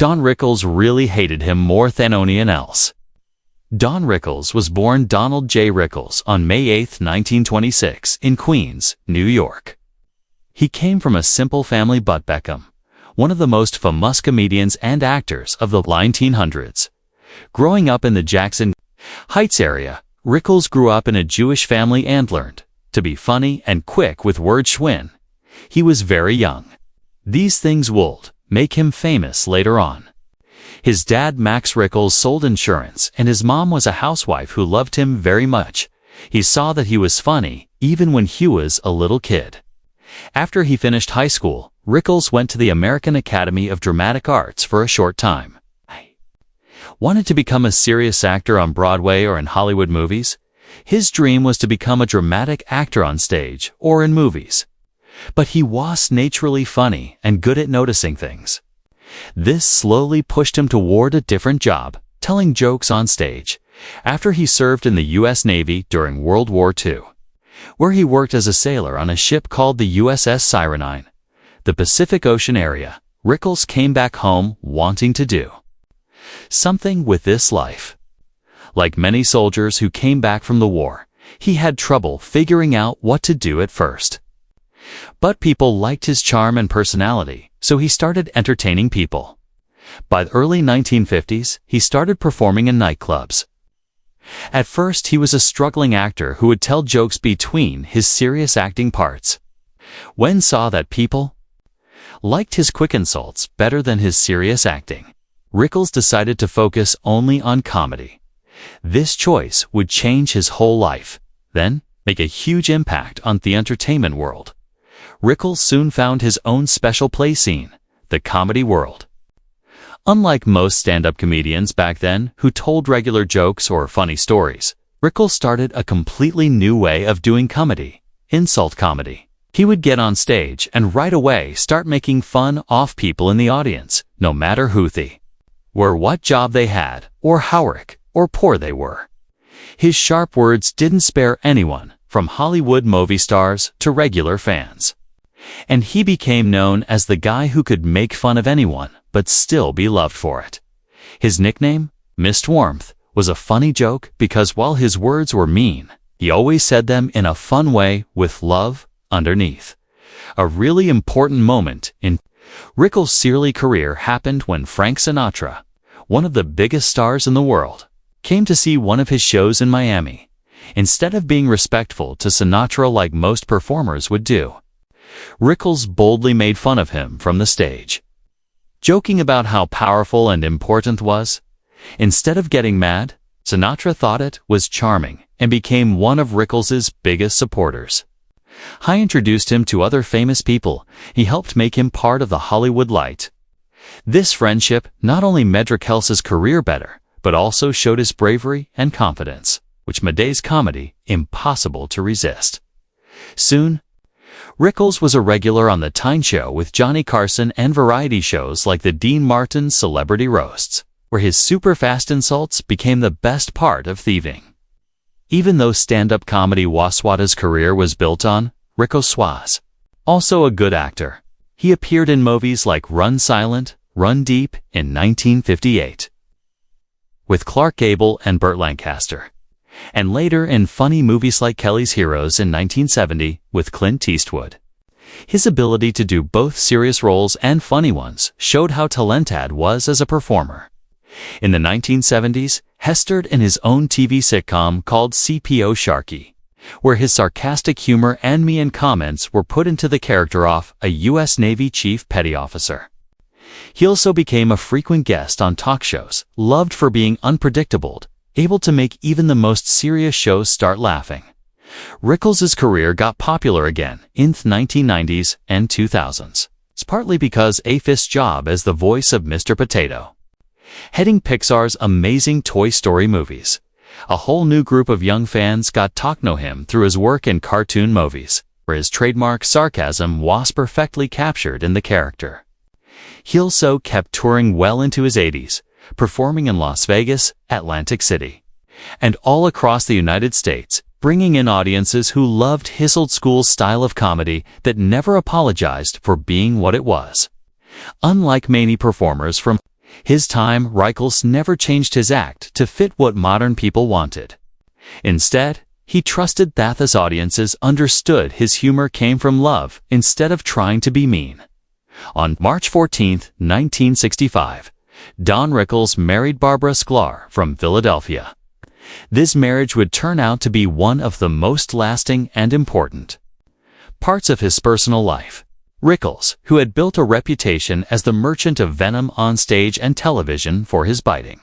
Don Rickles really hated him more than anyone else. Don Rickles was born Donald J. Rickles on May 8, 1926, in Queens, New York. He came from a simple family but Beckham, one of the most famous comedians and actors of the 1900s. Growing up in the Jackson Heights area, Rickles grew up in a Jewish family and learned to be funny and quick with words when he was very young. These things would make him famous later on. His dad, Max Rickles, sold insurance, and his mom was a housewife who loved him very much. He saw that he was funny even when he was a little kid. After he finished high school, Rickles went to the American Academy of Dramatic Arts for a short time. Wanted to become a serious actor on Broadway or in Hollywood movies. His dream was to become a dramatic actor on stage or in movies. But he was naturally funny and good at noticing things. This slowly pushed him toward a different job, telling jokes on stage, after he served in the U.S. Navy during World War II, where he worked as a sailor on a ship called the USS Sirenine. The Pacific Ocean area, Rickles came back home wanting to do something with this life. Like many soldiers who came back from the war, he had trouble figuring out what to do at first. But people liked his charm and personality, so he started entertaining people. By the early 1950s, he started performing in nightclubs. At first, he was a struggling actor who would tell jokes between his serious acting parts. When saw that people liked his quick insults better than his serious acting, Rickles decided to focus only on comedy. This choice would change his whole life, then make a huge impact on the entertainment world. Rickles soon found his own special play scene, the comedy world. Unlike most stand-up comedians back then who told regular jokes or funny stories, Rickles started a completely new way of doing comedy, insult comedy. He would get on stage and right away start making fun of people in the audience, no matter who they were, what job they had, or how rich or poor they were. His sharp words didn't spare anyone, from Hollywood movie stars to regular fans. And he became known as the guy who could make fun of anyone but still be loved for it. His nickname, Mr. Warmth, was a funny joke because while his words were mean, he always said them in a fun way with love underneath. A really important moment in Rickles' early career happened when Frank Sinatra, one of the biggest stars in the world, came to see one of his shows in Miami. Instead of being respectful to Sinatra like most performers would do, Rickles boldly made fun of him from the stage, joking about how powerful and important was. Instead of getting mad, Sinatra thought it was charming and became one of Rickles' biggest supporters. He introduced him to other famous people. He helped make him part of the Hollywood light. This friendship not only made Rickles' career better, but also showed his bravery and confidence, which made his comedy impossible to resist. Soon, Rickles was a regular on The Tonight Show with Johnny Carson and variety shows like the Dean Martin Celebrity Roasts, where his super-fast insults became the best part of thieving. Even though stand-up comedy was what his career was built on, Rickles was also a good actor. He appeared in movies like Run Silent, Run Deep in 1958 with Clark Gable and Burt Lancaster, and later in funny movies like Kelly's Heroes in 1970 with Clint Eastwood. His ability to do both serious roles and funny ones showed how talented he was as a performer. In the 1970s, he starred in his own TV sitcom called CPO Sharky, where his sarcastic humor and mean comments were put into the character of a U.S. Navy chief petty officer. He also became a frequent guest on talk shows, loved for being unpredictable, able to make even the most serious shows start laughing. Rickles' career got popular again in the 1990s and 2000s. It's partly because of his job as the voice of Mr. Potato, heading Pixar's amazing Toy Story movies. A whole new group of young fans got to know him through his work in cartoon movies, where his trademark sarcasm was perfectly captured in the character. He also kept touring well into his 80s, performing in Las Vegas, Atlantic City, and all across the United States, bringing in audiences who loved his old-school style of comedy that never apologized for being what it was. Unlike many performers from His time, Rickles never changed his act to fit what modern people wanted. Instead, he trusted that his audiences understood his humor came from love instead of trying to be mean. On March 14, 1965, Don Rickles married Barbara Sklar from Philadelphia. This marriage would turn out to be one of the most lasting and important parts of his personal life. Rickles, who had built a reputation as the merchant of venom on stage and television for his biting,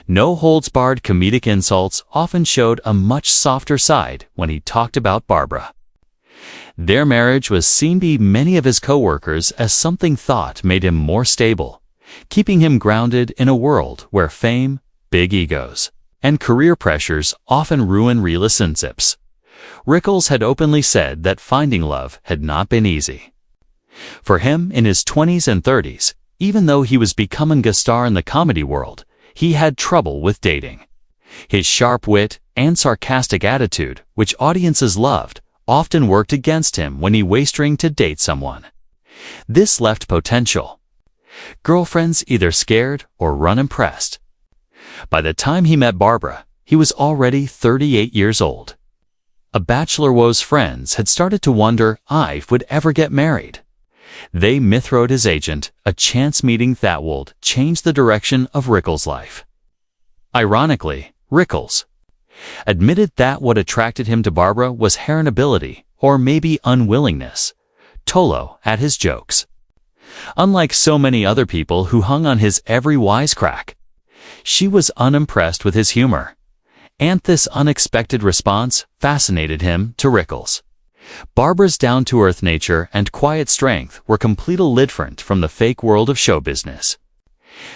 no-holds-barred comedic insults, often showed a much softer side when he talked about Barbara. Their marriage was seen by many of his co-workers as something thought made him more stable, keeping him grounded in a world where fame, big egos, and career pressures often ruin relationships. Rickles had openly said that finding love had not been easy for him in his 20s and 30s. Even though he was becoming a star in the comedy world, he had trouble with dating. His sharp wit and sarcastic attitude, which audiences loved, often worked against him when he was trying to date someone. This left potential girlfriends either scared or unimpressed. By the time he met Barbara, he was already 38 years old. A bachelor's friends had started to wonder if would ever get married. They mythrowed his agent. A chance meeting that would change the direction of Rickles' life. Ironically, Rickles admitted that what attracted him to Barbara was her inability, or maybe unwillingness, to laugh at his jokes. Unlike so many other people who hung on his every wisecrack, she was unimpressed with his humor. And this unexpected response fascinated him to Rickles. Barbara's down-to-earth nature and quiet strength were completely different from the fake world of show business,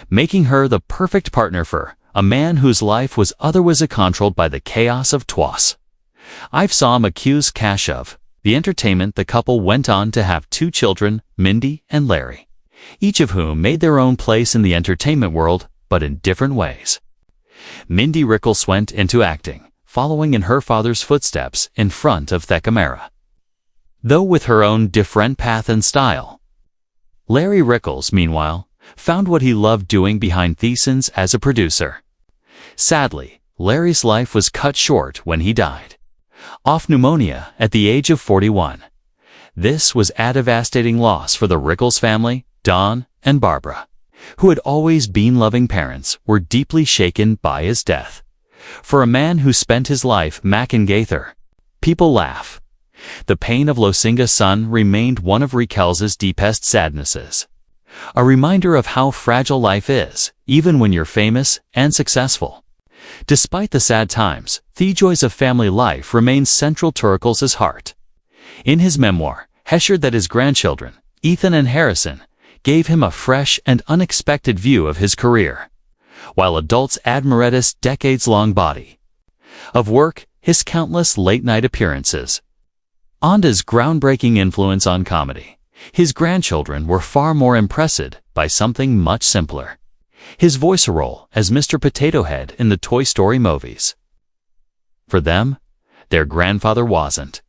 making her the perfect partner for a man whose life was otherwise controlled by the chaos of twas. I've saw him accuse Cash of the entertainment. The couple went on to have 2 children, Mindy and Larry, each of whom made their own place in the entertainment world, but in different ways. Mindy Rickles went into acting, following in her father's footsteps in front of the camera, though with her own different path and style. Larry Rickles, meanwhile, found what he loved doing behind the scenes as a producer. Sadly, Larry's life was cut short when he died of pneumonia at the age of 41. This was a devastating loss for the Rickles family. Don and Barbara, who had always been loving parents, were deeply shaken by his death. For a man who spent his life making Gaither people laugh, the pain of losing a son remained one of Rickles' deepest sadnesses. A reminder of how fragile life is, even when you're famous and successful. Despite the sad times, the joys of family life remain central to Rickles' heart. In his memoir, he shared that his grandchildren, Ethan and Harrison, gave him a fresh and unexpected view of his career, while adults admired his decades-long body of work, his countless late-night appearances, and his groundbreaking influence on comedy. His grandchildren were far more impressed by something much simpler: his voice role as Mr. Potato Head in the Toy Story movies. For them, their grandfather wasn't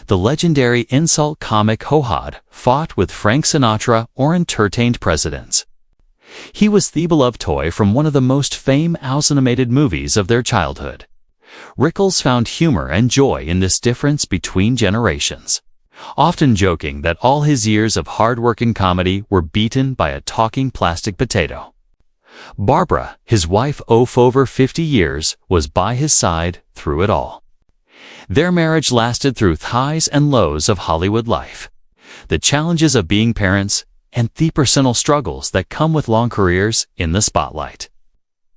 the legendary insult comic who had fought with Frank Sinatra or entertained presidents. He was the beloved toy from one of the most famous animated movies of their childhood. Rickles found humor and joy in this difference between generations, often joking that all his years of hard-working comedy were beaten by a talking plastic potato. Barbara, his wife of over 50 years, was by his side through it all. Their marriage lasted through highs and lows of Hollywood life, the challenges of being parents, and the personal struggles that come with long careers in the spotlight.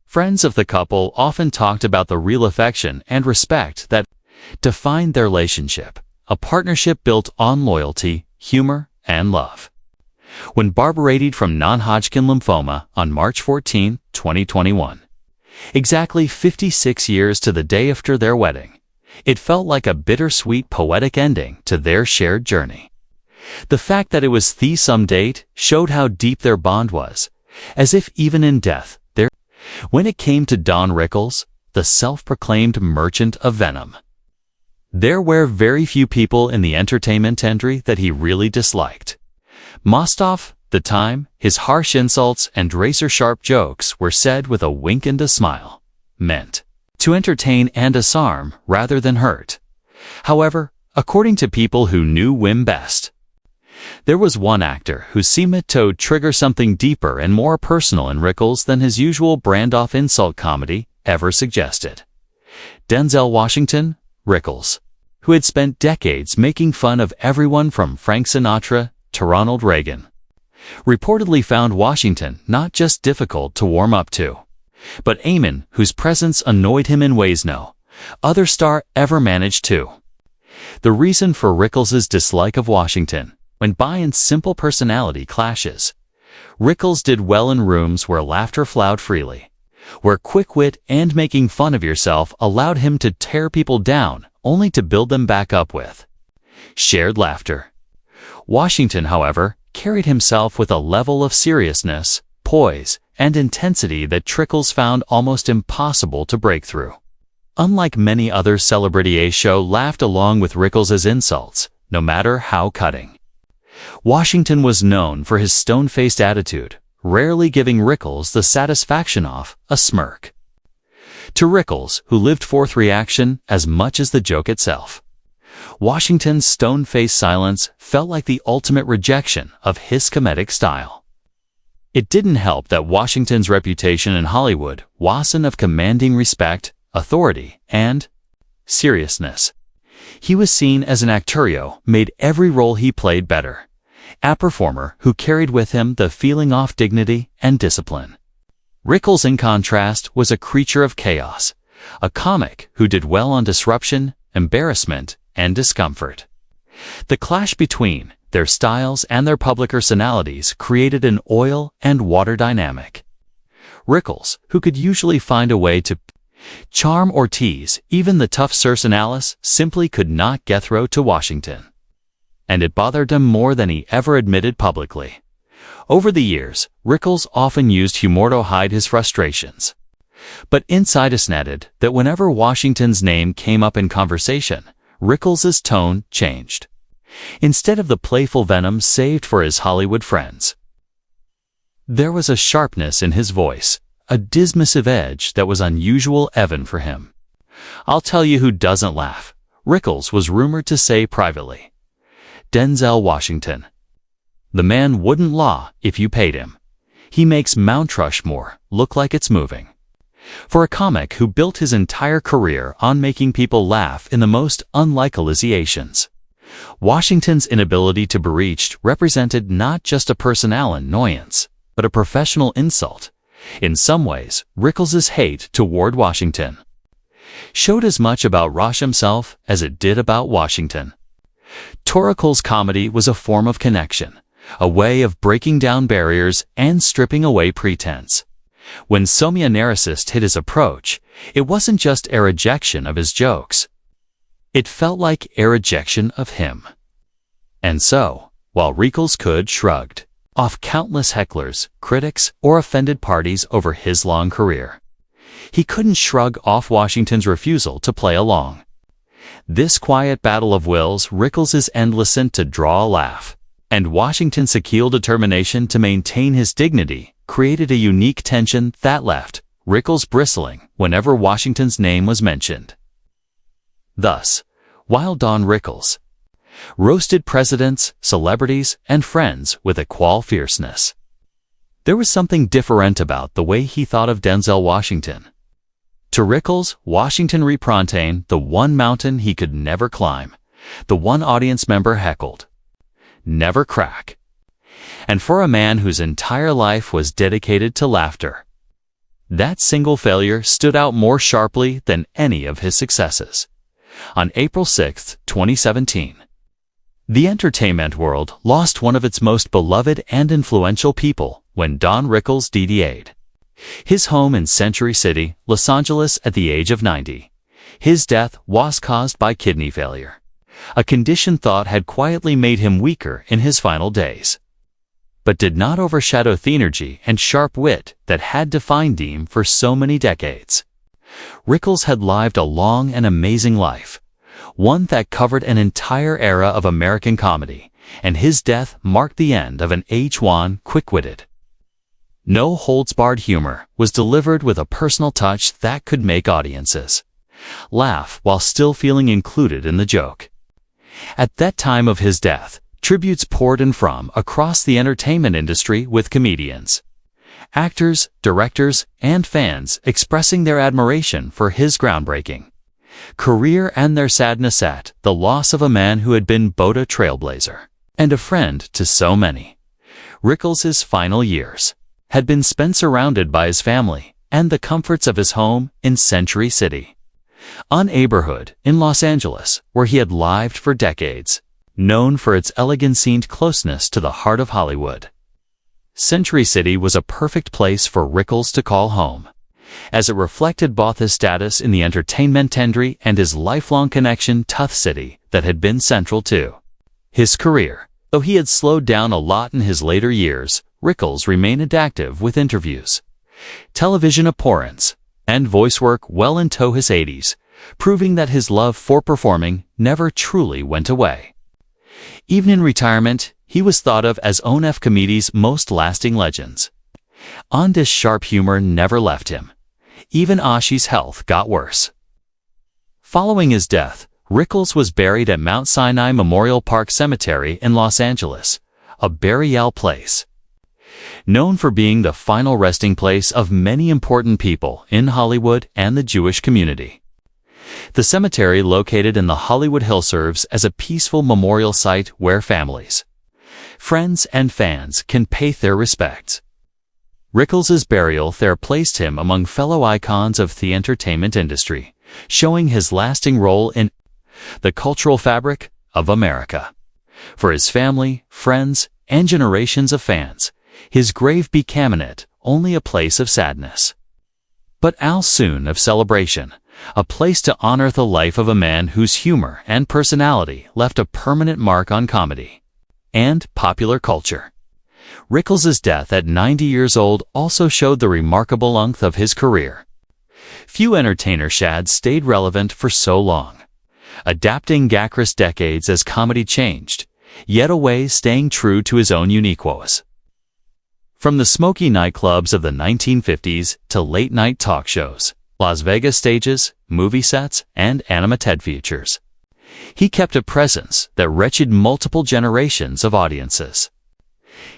Friends of the couple often talked about the real affection and respect that defined their relationship, a partnership built on loyalty, humor, and love. When Barbara died from non-Hodgkin lymphoma on March 14, 2021, exactly 56 years to the day after their wedding, it felt like a bittersweet poetic ending to their shared journey. The fact that it was the same date showed how deep their bond was, as if even in death, when it came to Don Rickles, the self-proclaimed merchant of venom, there were very few people in the entertainment industry that he really disliked. Most of the time, his harsh insults and razor-sharp jokes were said with a wink and a smile, meant to entertain and disarm rather than hurt. However, according to people who knew Wim best, there was one actor who seemed to trigger something deeper and more personal in Rickles than his usual brand-off insult comedy ever suggested. Denzel Washington, Rickles, who had spent decades making fun of everyone from Frank Sinatra to Ronald Reagan, reportedly found Washington not just difficult to warm up to, but a man whose presence annoyed him in ways no other star ever managed to. The reason for Rickles' dislike of Washington went by in simple personality clashes. Rickles did well in rooms where laughter flowed freely, where quick wit and making fun of yourself allowed him to tear people down only to build them back up with shared laughter. Washington, however, carried himself with a level of seriousness, poise, and intensity that Rickles found almost impossible to break through. Unlike many other celebrity A-show laughed along with Rickles' insults, no matter how cutting. Washington was known for his stone-faced attitude, rarely giving Rickles the satisfaction of a smirk. To Rickles, who lived forth reaction as much as the joke itself, Washington's stone-faced silence felt like the ultimate rejection of his comedic style. It didn't help that Washington's reputation in Hollywood wasn't of commanding respect, authority, and seriousness. He was seen as an actorio, made every role he played better, a performer who carried with him the feeling of dignity and discipline. Rickles, in contrast, was a creature of chaos, a comic who did well on disruption, embarrassment, and discomfort. The clash between their styles and their public personalities created an oil and water dynamic. Rickles, who could usually find a way to charm or tease even the tough personalities, simply could not get through to Washington. And it bothered him more than he ever admitted publicly. Over the years, Rickles often used humor to hide his frustrations. But insiders netted that whenever Washington's name came up in conversation, Rickles' tone changed. Instead of the playful venom saved for his Hollywood friends, there was a sharpness in his voice, a dismissive edge that was unusual even for him. "I'll tell you who doesn't laugh," Rickles was rumored to say privately. Denzel Washington. "The man wouldn't laugh if you paid him. He makes Mount Rushmore look like it's moving." For a comic who built his entire career on making people laugh in the most unlikely situations, Washington's inability to be reached represented not just a personal annoyance, but a professional insult. In some ways, Rickles' hate toward Washington showed as much about Rush himself as it did about Washington. Rickles' comedy was a form of connection, a way of breaking down barriers and stripping away pretense. When Somia narcissist hit his approach, it wasn't just a rejection of his jokes. It felt like a rejection of him. And so, while Rickles could shrugged off countless hecklers, critics, or offended parties over his long career, he couldn't shrug off Washington's refusal to play along. This quiet battle of wills, Rickles' endless to draw a laugh, and Washington's cool determination to maintain his dignity, created a unique tension that left Rickles bristling whenever Washington's name was mentioned. Thus, while Don Rickles roasted presidents, celebrities, and friends with equal fierceness, there was something different about the way he thought of Denzel Washington. To Rickles, Washington represented the one mountain he could never climb, the one audience member heckled never crack. And for a man whose entire life was dedicated to laughter, that single failure stood out more sharply than any of his successes. On April 6, 2017, the entertainment world lost one of its most beloved and influential people when Don Rickles died. His home in Century City, Los Angeles at the age of 90. His death was caused by kidney failure, a condition thought had quietly made him weaker in his final days, but did not overshadow the energy and sharp wit that had defined him for so many decades. Rickles had lived a long and amazing life, one that covered an entire era of American comedy, and his death marked the end of an age-worn, quick-witted, no-holds-barred humor was delivered with a personal touch that could make audiences laugh while still feeling included in the joke. At that time of his death, tributes poured in from across the entertainment industry, with comedians, actors, directors, and fans expressing their admiration for his groundbreaking career and their sadness at the loss of a man who had been both a trailblazer and a friend to so many. Rickles' final years had been spent surrounded by his family and the comforts of his home in Century City, a neighborhood in Los Angeles where he had lived for decades, known for its elegant scenic closeness to the heart of Hollywood. Century City was a perfect place for Rickles to call home, as it reflected both his status in the entertainment industry and his lifelong connection to the city that had been central to his career. Though he had slowed down a lot in his later years, Rickles remained active with interviews, television appearances, and voice work well into his 80s, proving that his love for performing never truly went away. Even in retirement, he was thought of as one of comedy's most lasting legends. And his sharp humor never left him, even as his health got worse. Following his death, Rickles was buried at Mount Sinai Memorial Park Cemetery in Los Angeles, a burial place known for being the final resting place of many important people in Hollywood and the Jewish community. The cemetery, located in the Hollywood Hills, serves as a peaceful memorial site where families, friends, and fans can pay their respects. Rickles' burial there placed him among fellow icons of the entertainment industry, showing his lasting role in the cultural fabric of America. For his family, friends, and generations of fans, his grave became not only a place of sadness, but soon of celebration, a place to honor the life of a man whose humor and personality left a permanent mark on comedy and popular culture. Rickles' death at 90 years old also showed the remarkable length of his career. Few entertainers had stayed relevant for so long, adapting across decades as comedy changed, yet always staying true to his own unique ways. From the smoky nightclubs of the 1950s to late-night talk shows, Las Vegas stages, movie sets, and animated features, he kept a presence that reached multiple generations of audiences.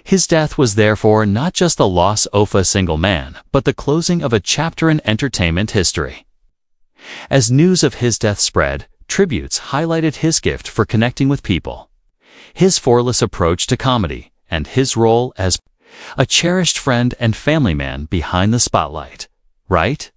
His death was therefore not just the loss of a single man, but the closing of a chapter in entertainment history. As news of his death spread, tributes highlighted his gift for connecting with people, his fearless approach to comedy, and his role as a cherished friend and family man behind the spotlight. Right?